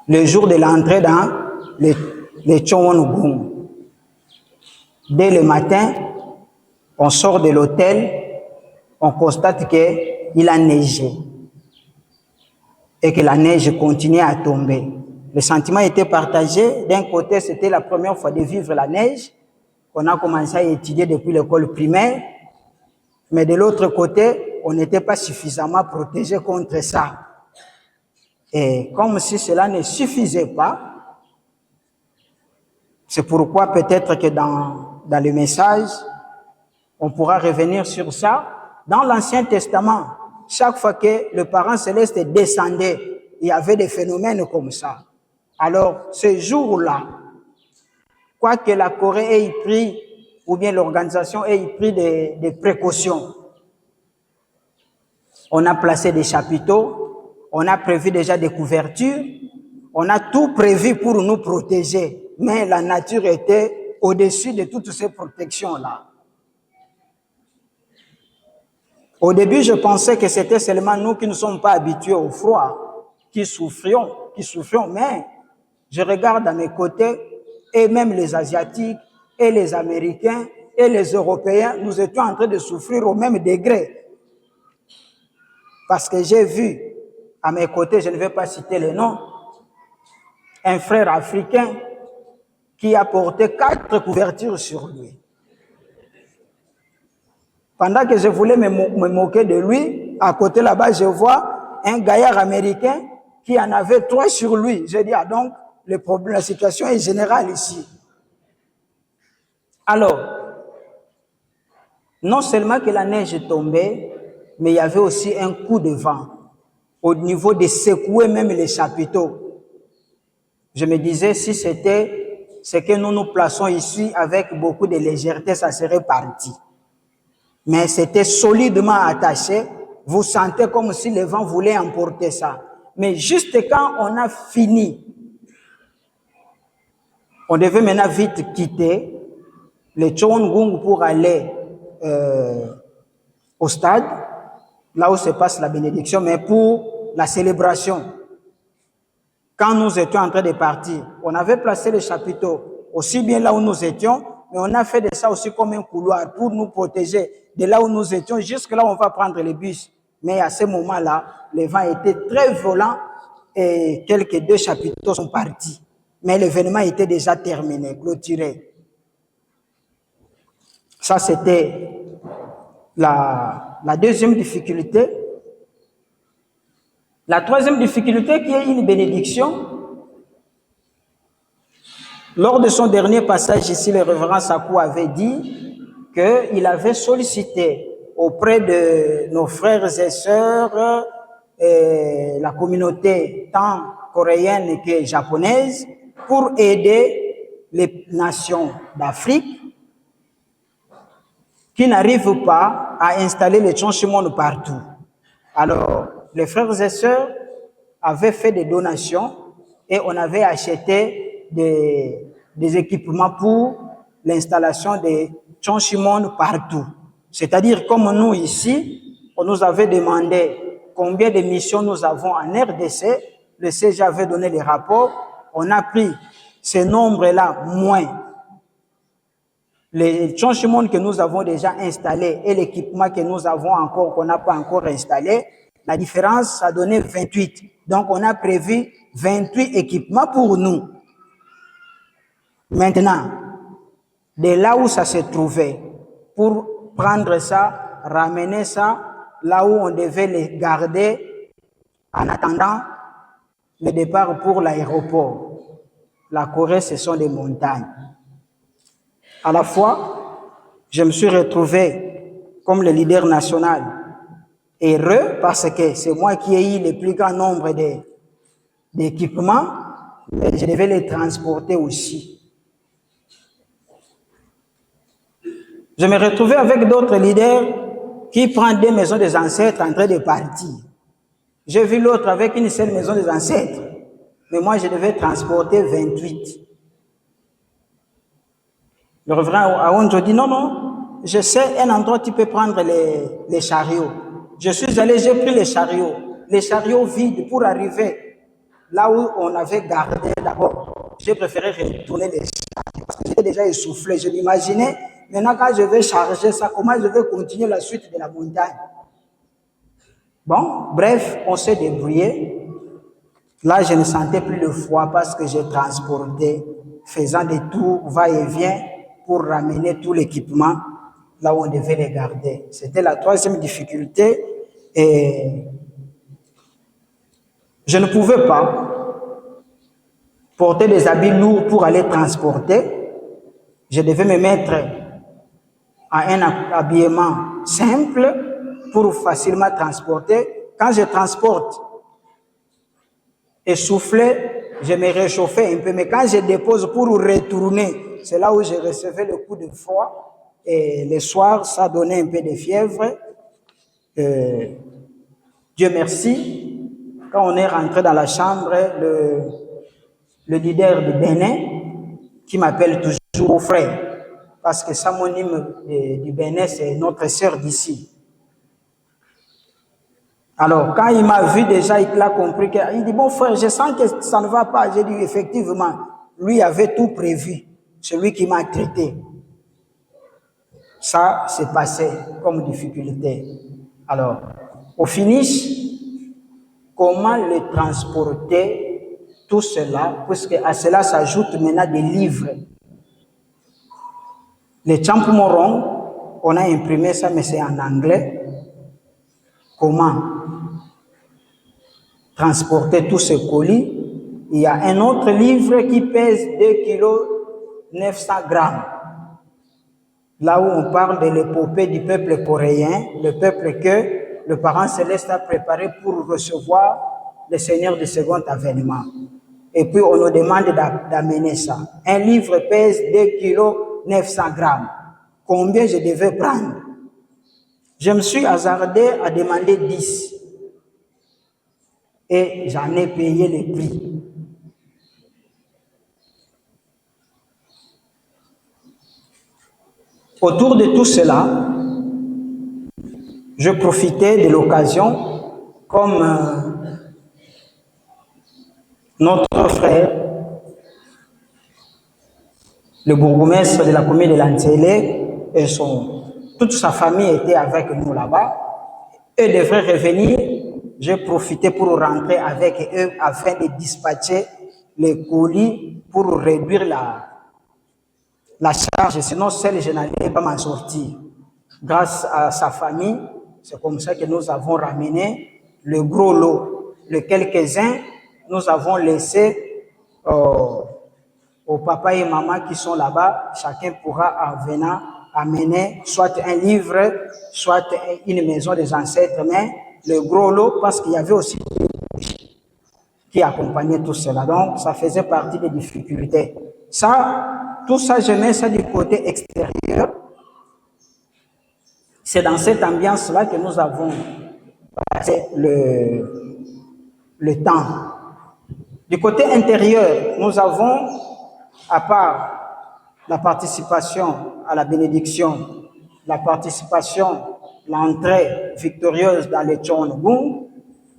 le jour de l'entrée dans les Chowon-Gung. Dès le matin, on sort de l'hôtel, on constate qu'il a neigé et que la neige continuait à tomber. Le sentiment était partagé. D'un côté, c'était la première fois de vivre la neige, qu'on a commencé à étudier depuis l'école primaire, mais de l'autre côté, on n'était pas suffisamment protégé contre ça. Et comme si cela ne suffisait pas, c'est pourquoi peut-être que dans le message, on pourra revenir sur ça. Dans l'Ancien Testament, chaque fois que le parent céleste descendait, il y avait des phénomènes comme ça. Alors, ce jour-là, quoi que la Corée ait pris, ou bien l'organisation ait pris des précautions, on a placé des chapiteaux, on a prévu déjà des couvertures, on a tout prévu pour nous protéger, mais la nature était au-dessus de toutes ces protections-là. Au début, je pensais que c'était seulement nous qui ne sommes pas habitués au froid, qui souffrions, mais je regarde à mes côtés, et même les Asiatiques, et les Américains, et les Européens, nous étions en train de souffrir au même degré. Parce que j'ai vu à mes côtés, je ne vais pas citer les noms, un frère africain qui a porté 4 couvertures sur lui. Pendant que je voulais me moquer de lui, à côté là-bas, je vois un gaillard américain qui en avait 3 sur lui. J'ai dit, ah donc, le problème, la situation est générale ici. Alors, non seulement que la neige tombait, mais il y avait aussi un coup de vent au niveau de secouer même les chapiteaux. Je me disais, si c'était ce que nous plaçons ici avec beaucoup de légèreté, ça serait parti. Mais c'était solidement attaché. Vous sentez comme si le vent voulait emporter ça. Mais juste quand on a fini, on devait maintenant vite quitter le Chowon-Gung pour aller au stade, là où se passe la bénédiction, mais pour la célébration. Quand nous étions en train de partir, on avait placé les chapiteaux aussi bien là où nous étions, mais on a fait de ça aussi comme un couloir pour nous protéger de là où nous étions, jusque là où on va prendre les bus. Mais à ce moment-là, le vent était très violent et quelques 2 chapiteaux sont partis. Mais l'événement était déjà terminé, clôturé. Ça, c'était la deuxième difficulté. La troisième difficulté qui est une bénédiction. Lors de son dernier passage ici, le révérend Sakou avait dit qu'il avait sollicité auprès de nos frères et sœurs, la communauté tant coréenne que japonaise, pour aider les nations d'Afrique qui n'arrivent pas à installer les Chonshimon partout. Alors, les frères et sœurs avaient fait des donations et on avait acheté des équipements pour l'installation des Chonshimon partout. C'est-à-dire, comme nous ici, on nous avait demandé combien de missions nous avons en RDC, le CG avait donné les rapports, on a pris ce nombre-là moins les Chonshimon que nous avons déjà installés et l'équipement que nous avons encore, qu'on n'a pas encore installé, la différence, ça donnait 28. Donc, on a prévu 28 équipements pour nous. Maintenant, de là où ça se trouvait, pour prendre ça, ramener ça, là où on devait les garder en attendant le départ pour l'aéroport. La Corée, ce sont des montagnes. À la fois, je me suis retrouvé comme le leader national heureux parce que c'est moi qui ai eu le plus grand nombre d'équipements, mais je devais les transporter aussi. Je me retrouvais avec d'autres leaders qui prennent des maisons des ancêtres en train de partir. J'ai vu l'autre avec une seule maison des ancêtres, mais moi je devais transporter 28. Le révérend Aonjo dit non, je sais un endroit où tu peux prendre les chariots. Je suis allé, j'ai pris les chariots vides pour arriver là où on avait gardé d'abord. J'ai préféré retourner les charger parce que j'étais déjà essoufflé. Je m'imaginais, maintenant quand je vais charger ça, comment je vais continuer la suite de la montagne. Bon, bref, on s'est débrouillé. Là, je ne sentais plus le froid parce que j'ai transporté, faisant des tours, va-et-vient, pour ramener tout l'équipement là où on devait les garder. C'était la troisième difficulté et je ne pouvais pas porter des habits lourds pour aller transporter. Je devais me mettre à un habillement simple pour facilement transporter. Quand je transporte, essoufflé, je me réchauffais un peu, mais quand je dépose pour retourner, c'est là où je recevais le coup de froid. Et le soir, ça donnait un peu de fièvre. Dieu merci, quand on est rentré dans la chambre, le leader de Bénin, qui m'appelle toujours frère, parce que Samonim du Bénin, c'est notre sœur d'ici. Alors, quand il m'a vu déjà, il a compris il dit, bon frère, je sens que ça ne va pas. J'ai dit, effectivement, lui avait tout prévu, celui qui m'a traité. Ça s'est passé comme difficulté. Alors, au finish, comment le transporter, tout cela, puisque à cela s'ajoute maintenant des livres. Les Champ-Moron, on a imprimé ça, mais c'est en anglais. Comment transporter tous ces colis? Il y a un autre livre qui pèse 2 kg 900 grammes. Là où on parle de l'épopée du peuple coréen, le peuple que le parent céleste a préparé pour recevoir le Seigneur du second avènement. Et puis on nous demande d'amener ça. Un livre pèse 2 kg 900 grammes. Combien je devais prendre? Je me suis hasardé à demander 10. Et j'en ai payé le prix. Autour de tout cela, je profitais de l'occasion, comme notre frère, le bourgmestre de la commune de Lanzélé, et toute sa famille était avec nous là-bas. Eux devraient revenir. J'ai profité pour rentrer avec eux afin de dispatcher les colis pour réduire la charge. Sinon, seul, je n'allais pas m'en sortir. Grâce à sa famille, c'est comme ça que nous avons ramené le gros lot. Les quelques-uns, nous avons laissé aux papas et maman qui sont là-bas. Chacun pourra en venant amener soit un livre, soit une maison des ancêtres, mais le gros lot, parce qu'il y avait aussi qui accompagnaient tout cela. Donc, ça faisait partie des difficultés. Ça, tout ça, je mets ça du côté extérieur. C'est dans cette ambiance-là que nous avons passé le temps. Du côté intérieur, nous avons, à part la participation à la bénédiction, la participation, l'entrée victorieuse dans les Tchongoum,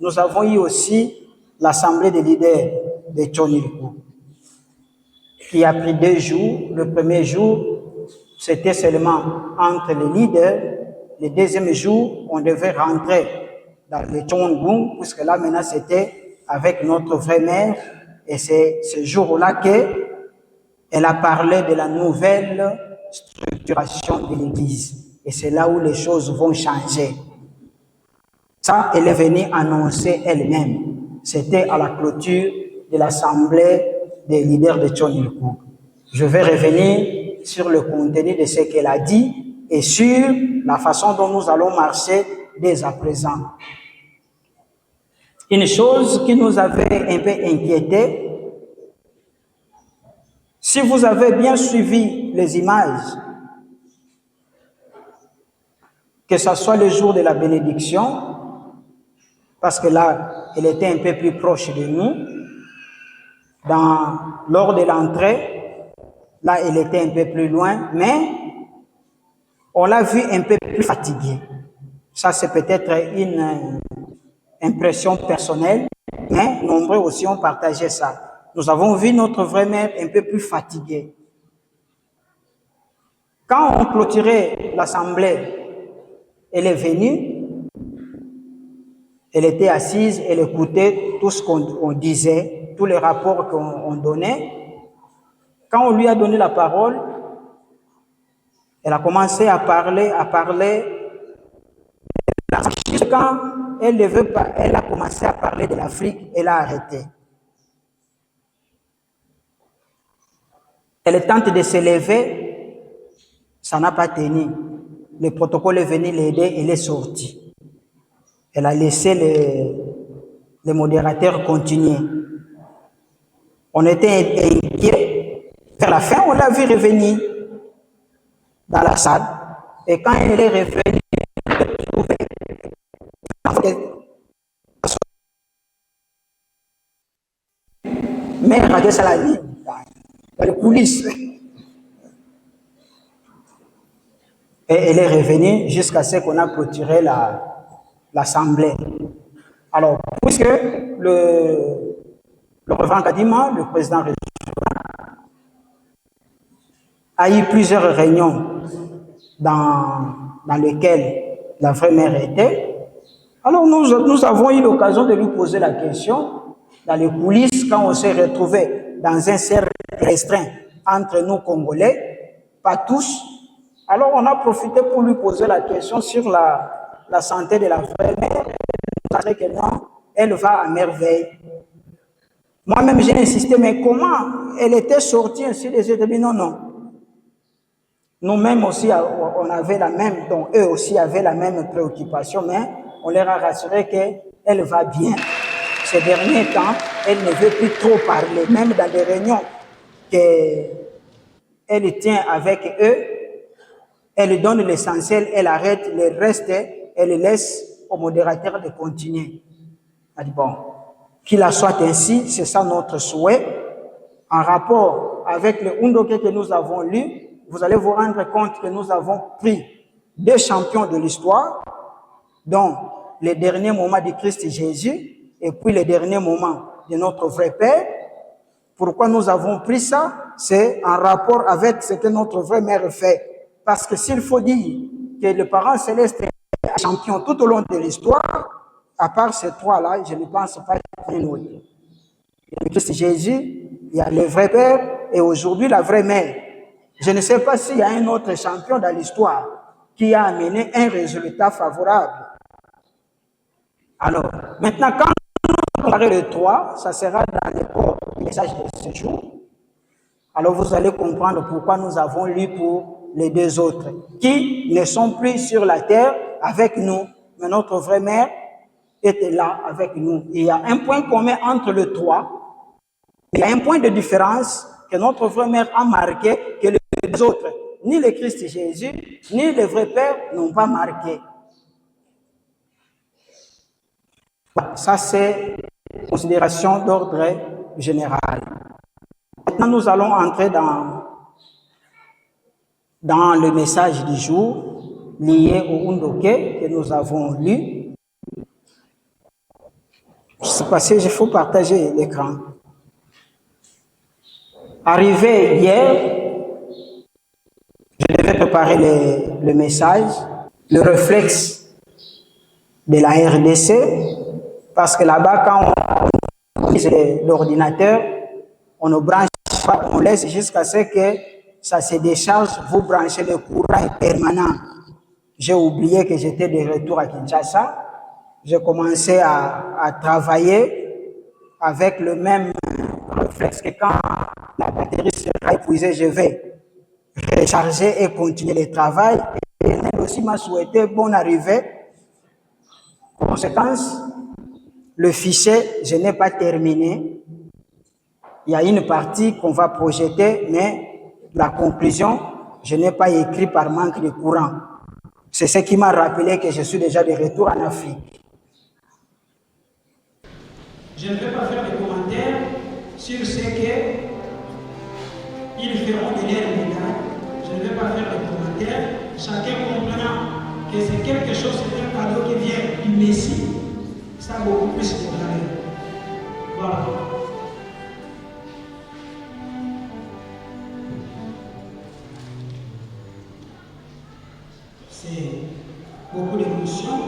nous avons eu aussi l'assemblée des leaders de Tchonilkou, qui a pris 2 jours. Le premier jour, c'était seulement entre les leaders. Le deuxième jour, on devait rentrer dans les Tchongoum, puisque là maintenant c'était avec notre vraie mère. Et c'est ce jour-là qu'elle a parlé de la nouvelle structuration de l'Église. Et c'est là où les choses vont changer. Ça, elle est venue annoncer elle-même. C'était à la clôture de l'assemblée des leaders de Tchonilkou. Je vais revenir sur le contenu de ce qu'elle a dit et sur la façon dont nous allons marcher dès à présent. Une chose qui nous avait un peu inquiété, si vous avez bien suivi les images, que ce soit le jour de la bénédiction, parce que là, elle était un peu plus proche de nous, lors de l'entrée, là, elle était un peu plus loin, mais on l'a vu un peu plus fatiguée. Ça, c'est peut-être une impression personnelle, mais nombreux aussi ont partagé ça. Nous avons vu notre vraie mère un peu plus fatiguée. Quand on clôturait l'assemblée, elle est venue, elle était assise, elle écoutait tout ce qu'on disait, tous les rapports qu'on donnait. Quand on lui a donné la parole, elle a commencé à parler. Quand elle ne veut pas, elle a commencé à parler de l'Afrique, elle a arrêté. Elle tente de se lever, ça n'a pas tenu. Le protocole est venu l'aider, elle est sortie. Elle a laissé les modérateurs continuer. On était inquiets. Vers la fin, on l'a vu revenir dans la salle. Et quand elle est revenue, mais elle a la ligne dans les coulisses. Et elle est revenue jusqu'à ce qu'on a clôturé l'assemblée. Alors, puisque le reverend Kadima, le président a eu plusieurs réunions dans lesquelles la vraie mère était, alors nous avons eu l'occasion de lui poser la question dans les coulisses quand on s'est retrouvés dans un cercle restreint entre nous Congolais, pas tous. Alors on a profité pour lui poser la question sur la santé de la vraie mère. Que non, elle va à merveille. Moi-même j'ai insisté, mais comment elle était sortie ainsi des yeux? Non. Nous-mêmes aussi, on avait la même, donc eux aussi avaient la même préoccupation, mais on leur a rassuré qu'elle va bien. Ces derniers temps, elle ne veut plus trop parler, même dans des réunions qu'elle tient avec eux, elle donne l'essentiel, elle arrête le reste, elle laisse au modérateur de continuer. Elle dit bon, qu'il en soit ainsi, c'est ça notre souhait. En rapport avec le Undoke que nous avons lu, vous allez vous rendre compte que nous avons pris deux champions de l'histoire, dont les derniers moments du Christ Jésus et puis les derniers moments de notre vrai Père. Pourquoi nous avons pris ça? C'est en rapport avec ce que notre vraie mère fait. Parce que s'il faut dire que le parent céleste est champion tout au long de l'histoire, à part ces trois-là, je ne pense pas qu'il y ait un autre. Le Christ Jésus, il y a le vrai Père et aujourd'hui la vraie mère. Je ne sais pas s'il y a un autre champion dans l'histoire qui a amené un résultat favorable. Alors, maintenant, quand on comparer les trois, ça sera dans le corps du message de ce jour. Alors, vous allez comprendre pourquoi nous avons lu pour les deux autres, qui ne sont plus sur la terre avec nous, mais notre vraie mère était là avec nous. Il y a un point commun entre les trois. Il y a un point de différence que notre vraie mère a marqué que les autres, ni le Christ Jésus, ni le vrai Père n'ont pas marqué. Ça, c'est une considération d'ordre général. Maintenant, nous allons entrer dans le message du jour lié au Undoke que nous avons lu. Je ne sais pas si il faut partager l'écran. Arrivé hier, je devais préparer le message, le réflexe de la RDC, parce que là-bas, quand on utilise l'ordinateur, on ne branche pas, on laisse jusqu'à ce que ça se décharge, vous branchez le courant permanent. J'ai oublié que j'étais de retour à Kinshasa. J'ai commencé à travailler avec le même réflexe que quand la batterie sera épuisée, je vais recharger et continuer le travail. Et elle aussi m'a souhaité bonne arrivée. Conséquence, le fichier, je n'ai pas terminé. Il y a une partie qu'on va projeter, mais la conclusion, je n'ai pas écrit par manque de courant. C'est ce qui m'a rappelé que je suis déjà de retour en Afrique. Je ne vais pas faire de commentaires sur ce qu'ils feront de leur médaille. Je ne vais pas faire de commentaires. Chacun comprenant que c'est quelque chose, c'est un cadeau qui vient du Messie, ça a beaucoup plus de valeur. Voilà. C'est beaucoup d'émotions.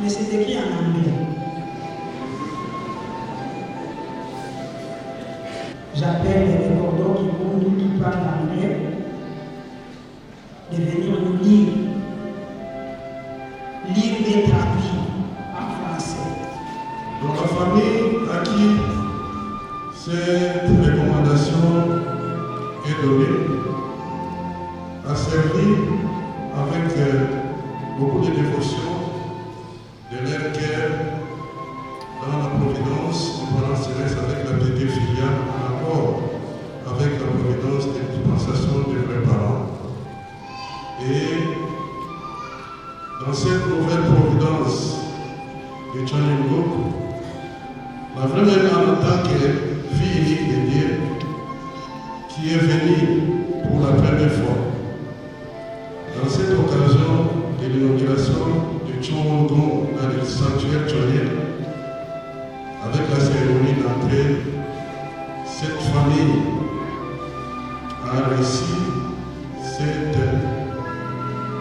Mais c'est écrit en anglais. J'appelle les cordons qui parlent anglais de venir nous lire et traduire en français. Donc la famille à qui cette recommandation est donnée a servi avec beaucoup de dévotion de leur cœur dans la providence du pendant céleste avec la piété filiale en accord avec la providence des dispensations des vrais parents. Et dans cette nouvelle providence de Tchanyangok, la vraie mère en tant que fille unique de Dieu qui est venue pour la première fois. Dans cette occasion de l'inauguration de Tchongon dans le sanctuaire tchonien, avec la cérémonie d'entrée, cette famille a reçu cet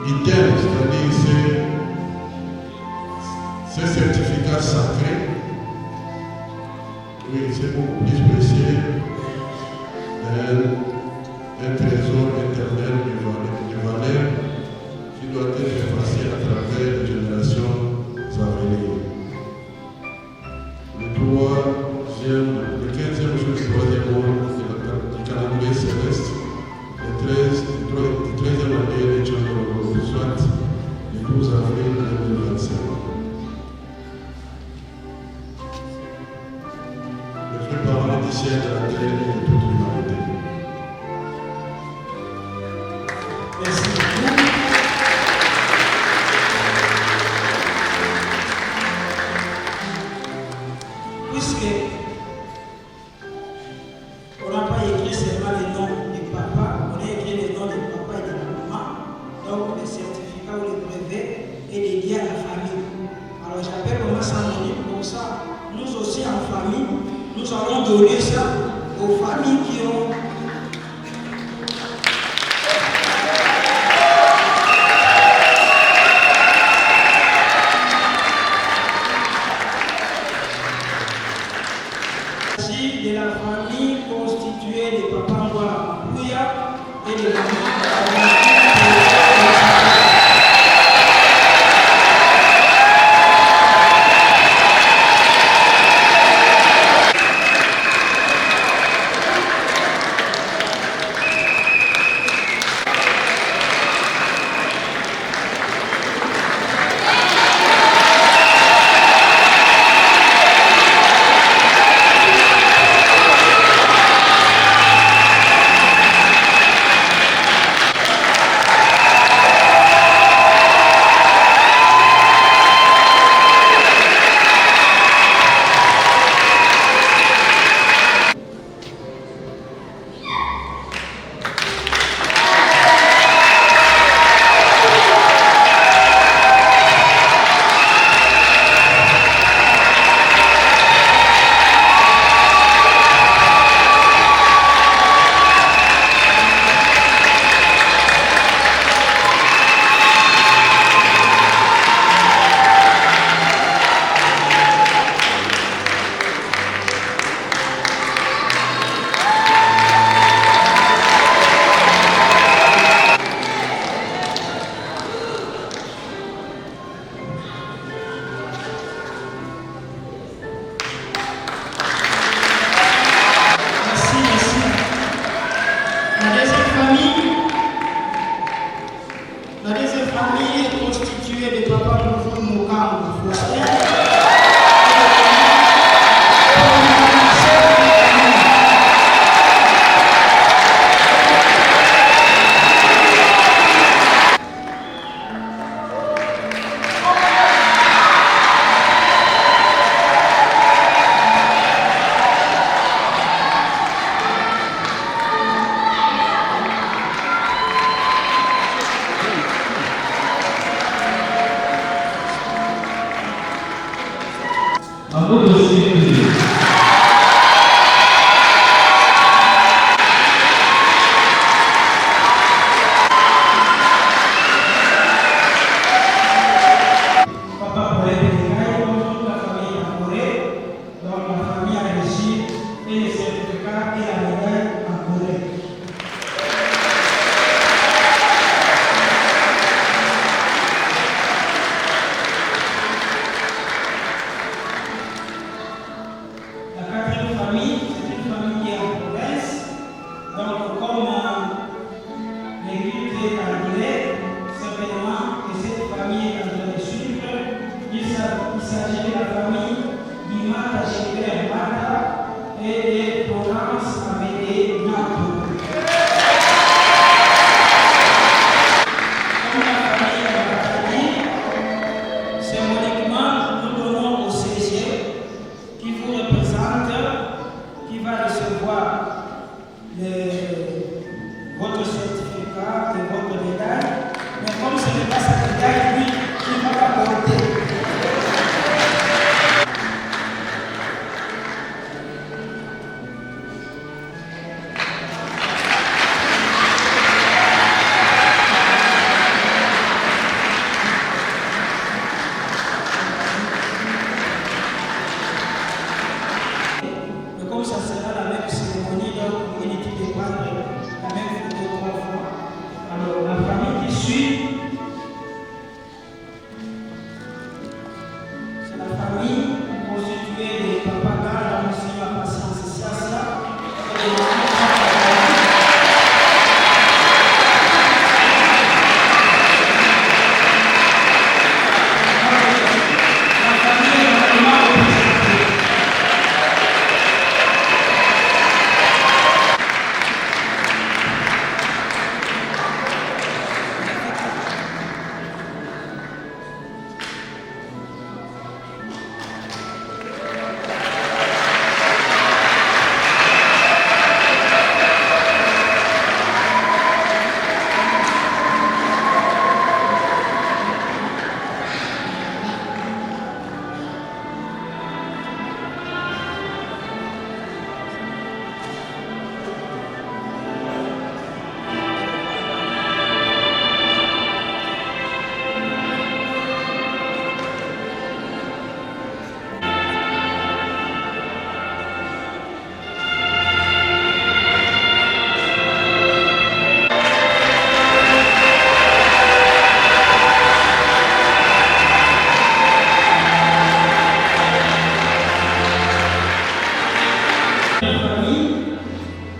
item, c'est-à-dire ces certificats sacrés. Oui, c'est beaucoup plus précieux d'un trésor éternel de valeur qui doit être passé à travers les générations à venir. Le 15e jour du 3e mois du calendrier céleste, le 13e année de Tchongo, soit le 12 avril 2025. Le vrai parent du ciel, de la terre et de toute l'humanité. Merci beaucoup. Puisque on n'a pas écrit seulement les noms du papa, on a écrit les noms du papa et de la maman, donc le certificat ou le brevet est dédié à la famille. Alors j'appelle maman Sandrine, comme ça, nous aussi en famille, nous allons donner ça aux familles qui ont de la famille constituée de Papa Ngwala Pouya et de la famille.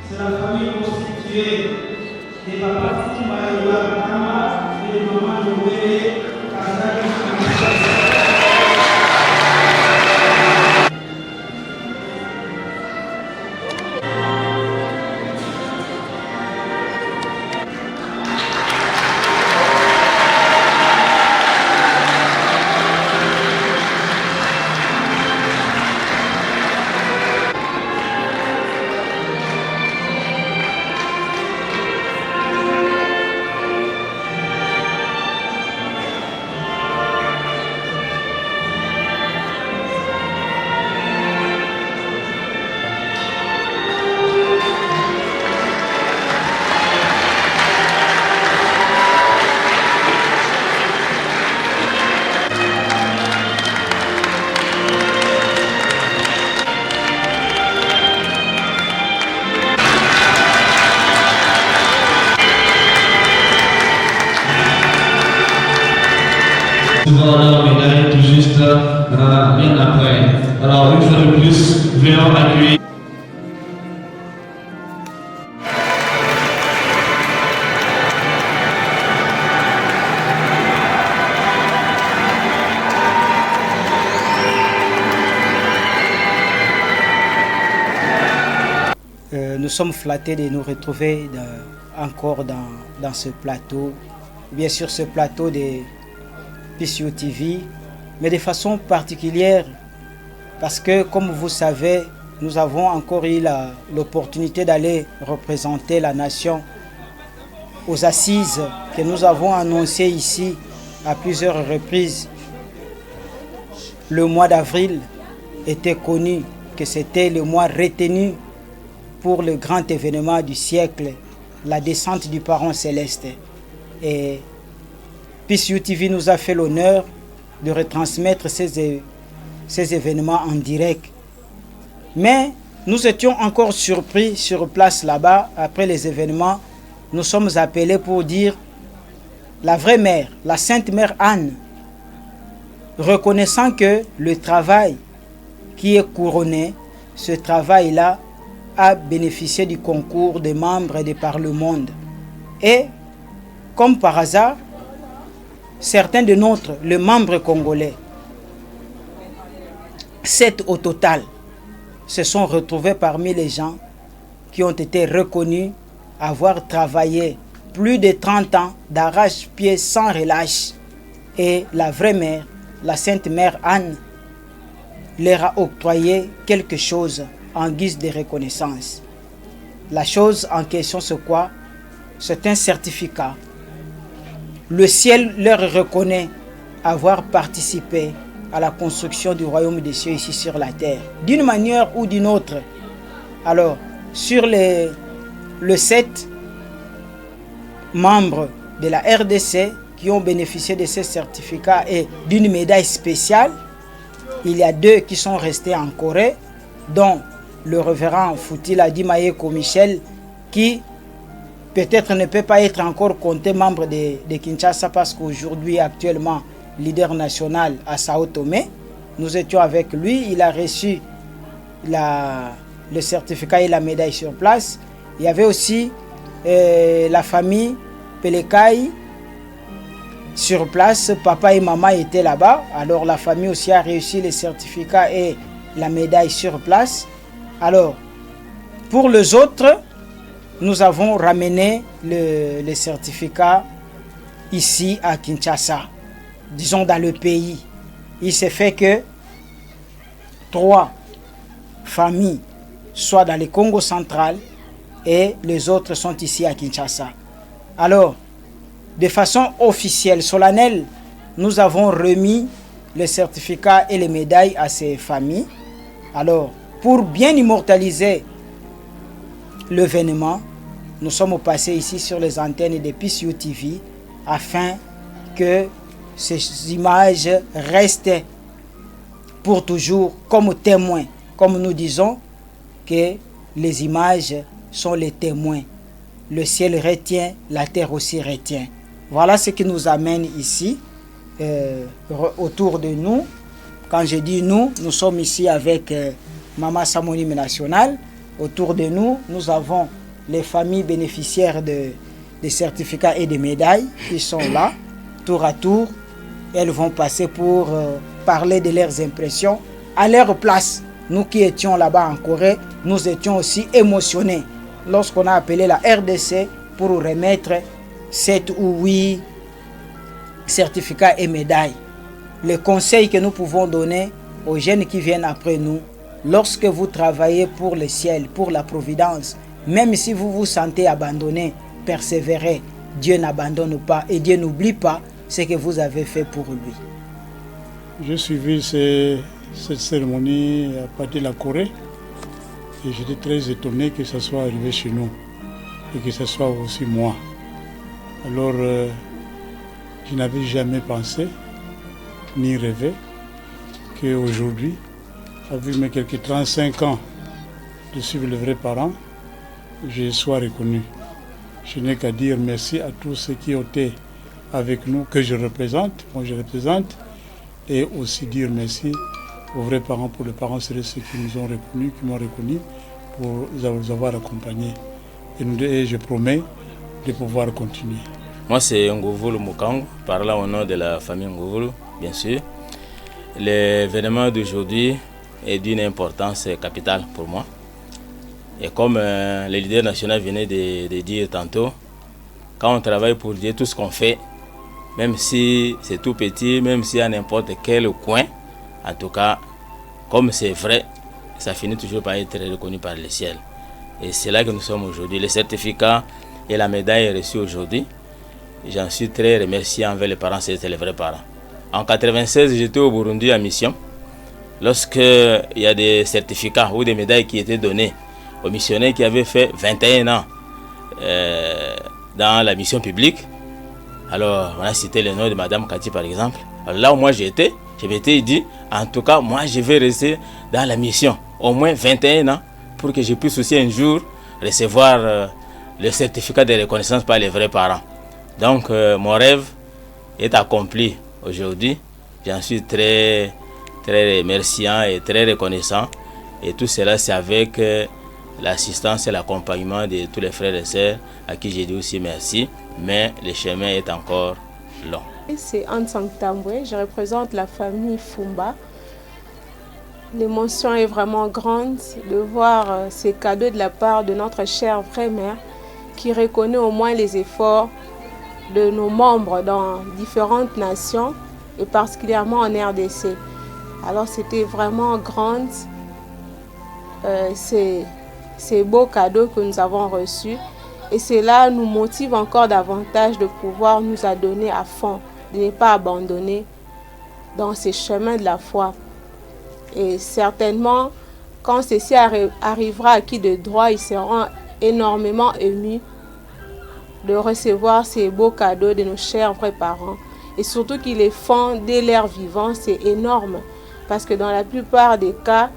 C'est la famille constituée des papas Fumba et Kama et de maman Nobele Kazali. La médaille tout juste bien après. Alors, une fois de plus, venons accueillir. Nous sommes flattés de nous retrouver encore dans ce plateau, bien sûr ce plateau de PCO TV, mais de façon particulière parce que, comme vous savez, nous avons encore eu l'opportunité d'aller représenter la nation aux assises que nous avons annoncées ici à plusieurs reprises. Le mois d'avril était connu que c'était le mois retenu pour le grand événement du siècle, la descente du Parent Céleste. Et PCO TV nous a fait l'honneur de retransmettre ces événements en direct. Mais nous étions encore surpris sur place là-bas. Après les événements, nous sommes appelés pour dire la vraie mère, la Sainte Mère Anne, reconnaissant que le travail qui est couronné, ce travail-là a bénéficié du concours des membres de par le monde. Et comme par hasard, certains de les membres congolais, 7 au total, se sont retrouvés parmi les gens qui ont été reconnus avoir travaillé plus de 30 ans d'arrache-pied sans relâche. Et la vraie mère, la Sainte Mère Anne, leur a octroyé quelque chose en guise de reconnaissance. La chose en question, c'est quoi? C'est un certificat. Le ciel leur reconnaît avoir participé à la construction du royaume des cieux ici sur la terre, d'une manière ou d'une autre. Alors, sur les 7 membres de la RDC qui ont bénéficié de ces certificats et d'une médaille spéciale, il y a 2 qui sont restés en Corée, dont le révérend Foutila Dimayeko Michel, qui peut-être ne peut pas être encore compté membre de Kinshasa parce qu'aujourd'hui, actuellement, leader national à Sao Tomé. Nous étions avec lui, il a reçu le certificat et la médaille sur place. Il y avait aussi la famille Pelekai sur place, papa et maman étaient là-bas. Alors la famille aussi a reçu les certificats et la médaille sur place. Alors, pour les autres, nous avons ramené les certificats ici à Kinshasa, disons dans le pays. Il s'est fait que 3 familles soient dans le Congo central et les autres sont ici à Kinshasa. Alors, de façon officielle, solennelle, nous avons remis les certificats et les médailles à ces familles. Alors, pour bien immortaliser l'événement, nous sommes passés ici sur les antennes de PCO TV afin que ces images restent pour toujours comme témoins. Comme nous disons que les images sont les témoins. Le ciel retient, la terre aussi retient. Voilà ce qui nous amène ici, autour de nous. Quand je dis nous, nous sommes ici avec Mama Samonime National, Autour de nous, nous avons les familles bénéficiaires des certificats et des médailles qui sont là, tour à tour. Elles vont passer pour parler de leurs impressions. À leur place, nous qui étions là-bas en Corée, nous étions aussi émotionnés lorsqu'on a appelé la RDC pour remettre 7 ou 8 certificats et médailles. Le conseil que nous pouvons donner aux jeunes qui viennent après nous, lorsque vous travaillez pour le ciel, pour la providence, même si vous vous sentez abandonné, persévérez. Dieu n'abandonne pas et Dieu n'oublie pas ce que vous avez fait pour lui. J'ai suivi cette cérémonie à partir de la Corée et j'étais très étonné que ça soit arrivé chez nous et que ce soit aussi moi. Alors, je n'avais jamais pensé ni rêvé qu'aujourd'hui, avec mes quelques 35 ans de suivre les vrais parents, je sois reconnu. Je n'ai qu'à dire merci à tous ceux qui ont été avec nous, que je représente, et aussi dire merci aux vrais parents, pour les parents, c'est ceux qui nous ont reconnus, qui m'ont reconnu, pour nous avoir accompagnés. Et je promets de pouvoir continuer. Moi, c'est Ngovulu Mukango, parlant au nom de la famille Ngovulu, bien sûr. L'événement d'aujourd'hui est d'une importance capitale pour moi. Et comme le leader national venait de dire tantôt, quand on travaille pour Dieu, tout ce qu'on fait, même si c'est tout petit, même si à n'importe quel coin, en tout cas, comme c'est vrai, ça finit toujours par être reconnu par le ciel. Et c'est là que nous sommes aujourd'hui. Le certificat et la médaille reçue aujourd'hui, j'en suis très remercié envers les parents, c'était les vrais parents. En 1996, j'étais au Burundi en mission. Lorsqu'il y a des certificats ou des médailles qui étaient donnés aux missionnaires qui avaient fait 21 ans dans la mission publique, alors on a cité le nom de Madame Kati par exemple. Alors là où moi j'étais, je m'étais dit, en tout cas, moi je vais rester dans la mission au moins 21 ans pour que je puisse aussi un jour recevoir le certificat de reconnaissance par les vrais parents. Donc mon rêve est accompli aujourd'hui. J'en suis très remerciant et très reconnaissant. Et tout cela, c'est avec l'assistance et l'accompagnement de tous les frères et sœurs à qui j'ai dit aussi merci. Mais le chemin est encore long. C'est Anne Sangtambwe, je représente la famille Fumba. L'émotion est vraiment grande de voir ces cadeaux de la part de notre chère vraie mère qui reconnaît au moins les efforts de nos membres dans différentes nations et particulièrement en RDC. Alors c'était vraiment grand ces beaux cadeaux que nous avons reçus et cela nous motive encore davantage de pouvoir nous adonner à fond, de ne pas abandonner dans ces chemins de la foi. Et certainement, quand ceci arrivera à qui de droit, ils seront énormément émus de recevoir ces beaux cadeaux de nos chers vrais parents. Et surtout qu'ils les font dès leur vivant, c'est énorme. Parce que dans la plupart des cas,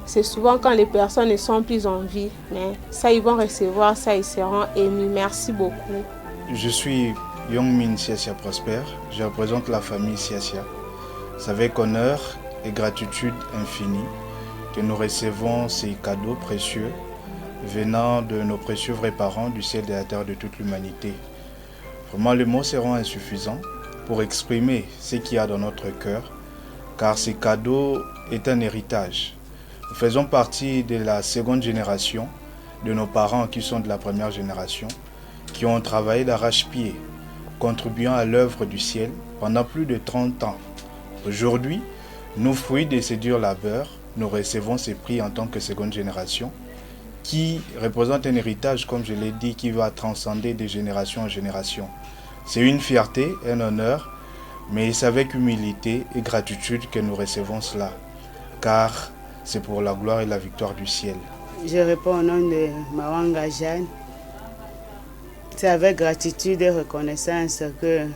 c'est souvent quand les personnes ne sont plus en vie. Mais ça, ils vont recevoir ça, ils seront émus. Merci beaucoup. Je suis Yongmin Siasia Prosper. Je représente la famille Siasia. C'est avec honneur et gratitude infinie que nous recevons ces cadeaux précieux venant de nos précieux vrais parents du ciel et de la terre de toute l'humanité. Vraiment, les mots seront insuffisants pour exprimer ce qu'il y a dans notre cœur, car ces cadeaux est un héritage. Nous faisons partie de la seconde génération de nos parents qui sont de la première génération, qui ont travaillé d'arrache-pied, contribuant à l'œuvre du ciel pendant plus de 30 ans. Aujourd'hui, nous, fruits de ces durs labeurs, nous recevons ces prix en tant que seconde génération, qui représente un héritage, comme je l'ai dit, qui va transcender de génération en génération. C'est une fierté, un honneur, mais c'est avec humilité et gratitude que nous recevons cela, car c'est pour la gloire et la victoire du ciel. Je réponds au nom de Mawanga Jeanne. C'est avec gratitude et reconnaissance que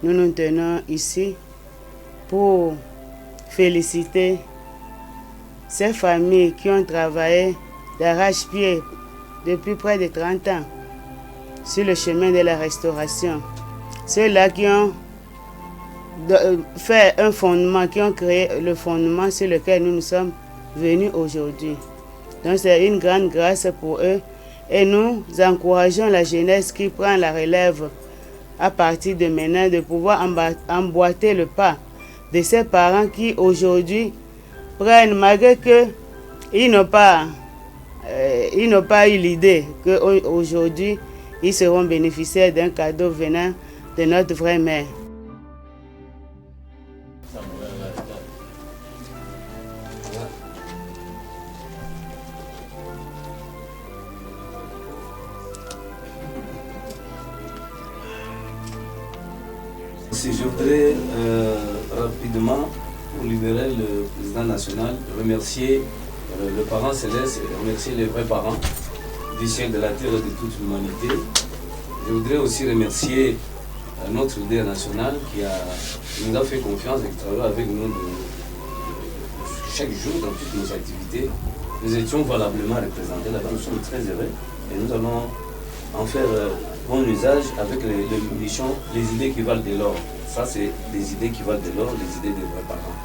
nous nous tenons ici pour féliciter ces familles qui ont travaillé d'arrache-pied depuis près de 30 ans sur le chemin de la restauration. Ceux-là qui ont fait un fondement, qui ont créé le fondement sur lequel nous sommes venus aujourd'hui. Donc c'est une grande grâce pour eux. Et nous encourageons la jeunesse qui prend la relève à partir de maintenant de pouvoir emboîter le pas de ces parents qui aujourd'hui prennent, malgré qu'ils n'ont pas eu l'idée qu'aujourd'hui ils seront bénéficiaires d'un cadeau venant de notre vraie mère. Je voudrais rapidement, pour libérer le président national, remercier le parent céleste et remercier les vrais parents du ciel, de la terre et de toute l'humanité. Je voudrais aussi remercier notre leader national qui nous a fait confiance et qui travaille avec nous chaque jour dans toutes nos activités. Nous étions valablement représentés là-bas, nous sommes très heureux et nous allons en faire bon usage avec les idées qui valent de l'or. Ça, c'est des idées qui valent de l'or, des idées des vrais parents.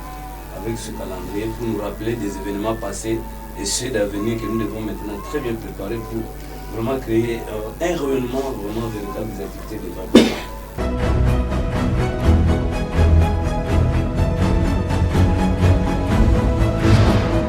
Avec ce calendrier, pour nous rappeler des événements passés et ceux d'avenir que nous devons maintenant très bien préparer pour vraiment créer un rayonnement vraiment véritable des activités des vrais parents.